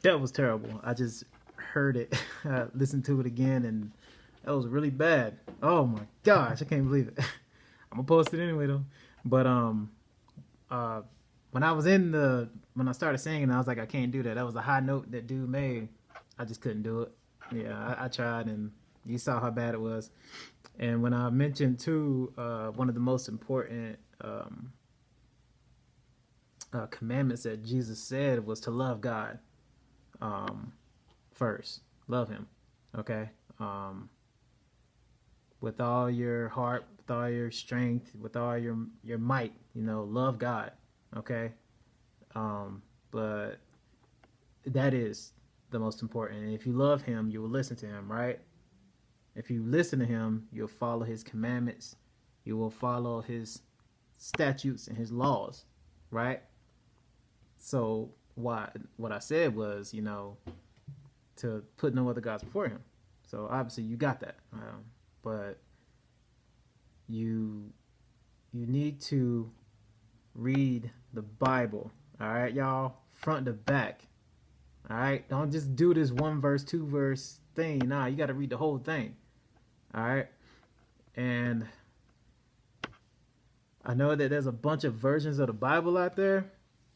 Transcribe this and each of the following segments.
That was terrible. I just heard it, listened to it again, and that was really bad. Oh my gosh, I can't believe it. I'm gonna post it anyway though. But uh, when when I started singing, I was like, I can't do that. That was a high note that dude made. I just couldn't do it. Yeah, I tried, and you saw how bad it was. And when I mentioned too, one of the most important commandments that Jesus said was to love God um, first. Love Him, okay? Um, with all your heart, with all your strength, with all your might. Love God, okay? But that is the most important. And if you love Him, you will listen to Him, right? If you listen to Him, you'll follow His commandments. You will follow His statutes and His laws, right? So what I said was, to put no other gods before Him. So obviously you got that, but you need to read the Bible. All right, y'all, front to back. All right, don't just do this one verse, two verse thing. Nah, you got to read the whole thing. All right, and I know that there's a bunch of versions of the Bible out there,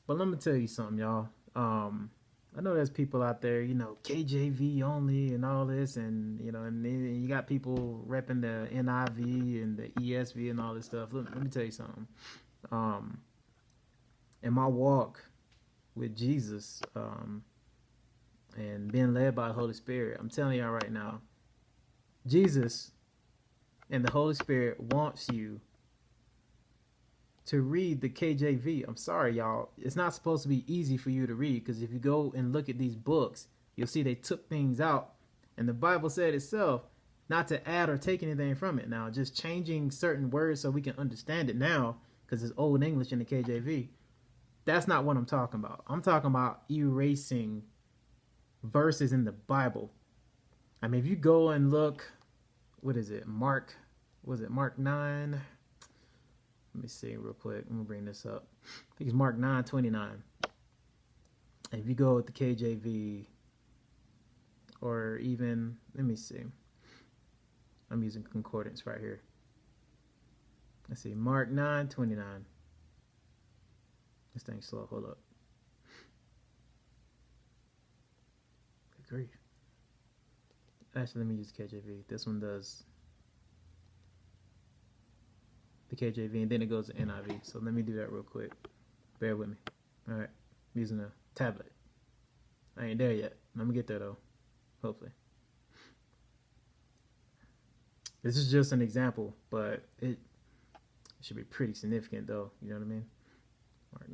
but let me tell you something, y'all. I know there's people out there, KJV only and all this, and and then you got people repping the NIV and the ESV and all this stuff. Let me tell you something. In my walk with Jesus, and being led by the Holy Spirit, I'm telling y'all right now, Jesus and the Holy Spirit wants you to read the KJV. I'm sorry, y'all. It's not supposed to be easy for you to read, because if you go and look at these books, you'll see they took things out. And the Bible said itself not to add or take anything from it. Now, just changing certain words so we can understand it now, because it's Old English in the KJV. That's not what I'm talking about. I'm talking about erasing verses in the Bible. I mean, if you go and look, what is it? Mark 9? Let me see real quick. I'm going to bring this up. I think it's Mark 9:29. If you go with the KJV, or even, let me see. I'm using concordance right here. Let's see, Mark 9:29. This thing's slow. Hold up. Good grief. Actually, let me use KJV. This one does the KJV, and then it goes to NIV. So let me do that real quick. Bear with me. All right. I'm using a tablet. I ain't there yet. I'm going to get there, though. Hopefully. This is just an example, but it should be pretty significant, though. You know what I mean? Mark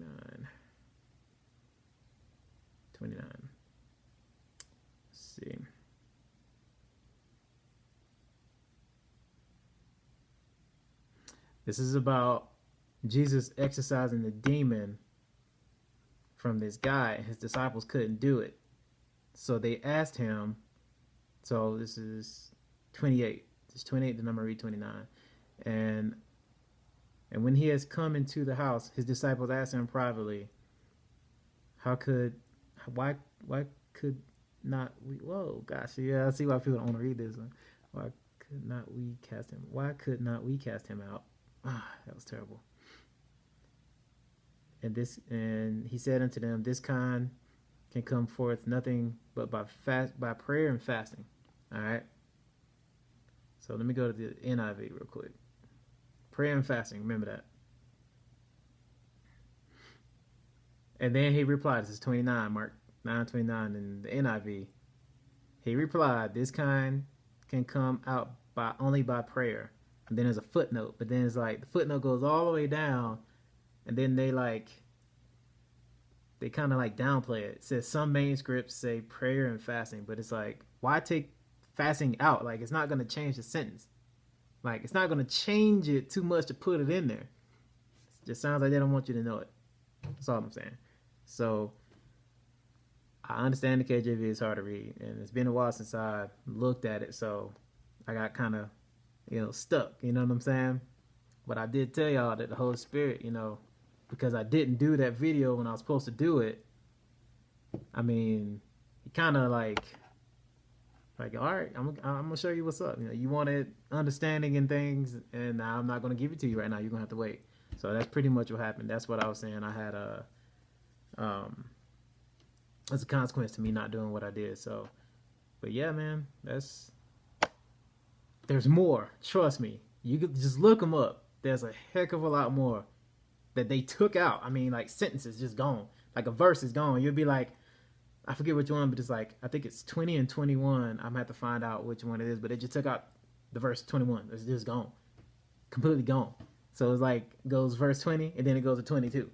9:29. Let's see. This is about Jesus exorcising the demon from this guy. His disciples couldn't do it. So they asked him. So this is 28. This is 28, then I'm going to read 29. And when he has come into the house, his disciples asked him privately, why could not we, whoa, gosh, yeah, I see why people don't want to read this one. Why could not we cast him? Why could not we cast him out? That was terrible. And he said unto them, this kind can come forth nothing but by prayer and fasting. All right. So let me go to the NIV real quick. Prayer and fasting. Remember that. And then he replied, this is 29, Mark 9:29 in the NIV. He replied, this kind can come out only by prayer. And then there's a footnote, but then it's like the footnote goes all the way down, and then they kind of like downplay it. It says some manuscripts say prayer and fasting, but it's like, why take fasting out? Like, it's not going to change the sentence. Like, it's not going to change it too much to put it in there. It just sounds like they don't want you to know it. That's all I'm saying. So I understand the KJV is hard to read, and it's been a while since I looked at it, so I got kind of stuck, you know what I'm saying? But I did tell y'all that the Holy Spirit, because I didn't do that video when I was supposed to do it. I mean, kind of like all right, I'm gonna show you what's up. You know, you wanted understanding and things, and I'm not gonna give it to you right now. You're gonna have to wait. So that's pretty much what happened. That's what I was saying. I had as a consequence to me not doing what I did. So, but yeah, man, there's more. Trust me. You could just look them up. There's a heck of a lot more that they took out. I mean, like sentences just gone. Like a verse is gone. You'll be like, I forget which one, but it's like I think it's 20 and 21. I'm gonna have to find out which one it is, but it just took out the verse 21. It's just gone, completely gone. So it's like goes verse 20 and then it goes to 22,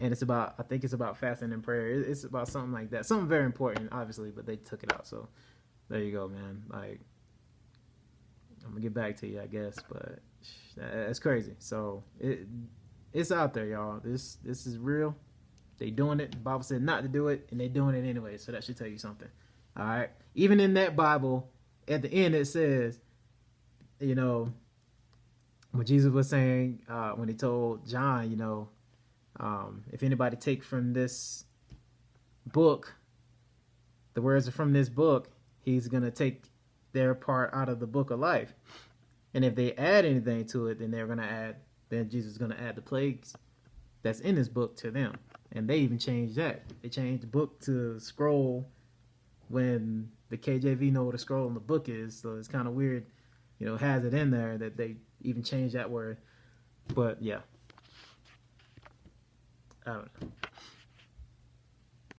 and it's about, I think it's about fasting and prayer. It's about something like that, something very important, obviously, but they took it out. So there you go, man. Like I'm gonna get back to you, I guess, but that's crazy. So it's out there, y'all. This is real. They doing it. The Bible said not to do it, and they doing it anyway. So that should tell you something. All right. Even in that Bible, at the end it says, you know, what Jesus was saying when he told John, you know, if anybody take from this book, the words are from this book, he's gonna take their part out of the book of life. And if they add anything to it, then Jesus is gonna add the plagues that's in this book to them. And they even changed that. They changed the book to scroll when the KJV know what a scroll in the book is. So it's kind of weird, you know, has it in there that they even changed that word. But yeah, I don't know.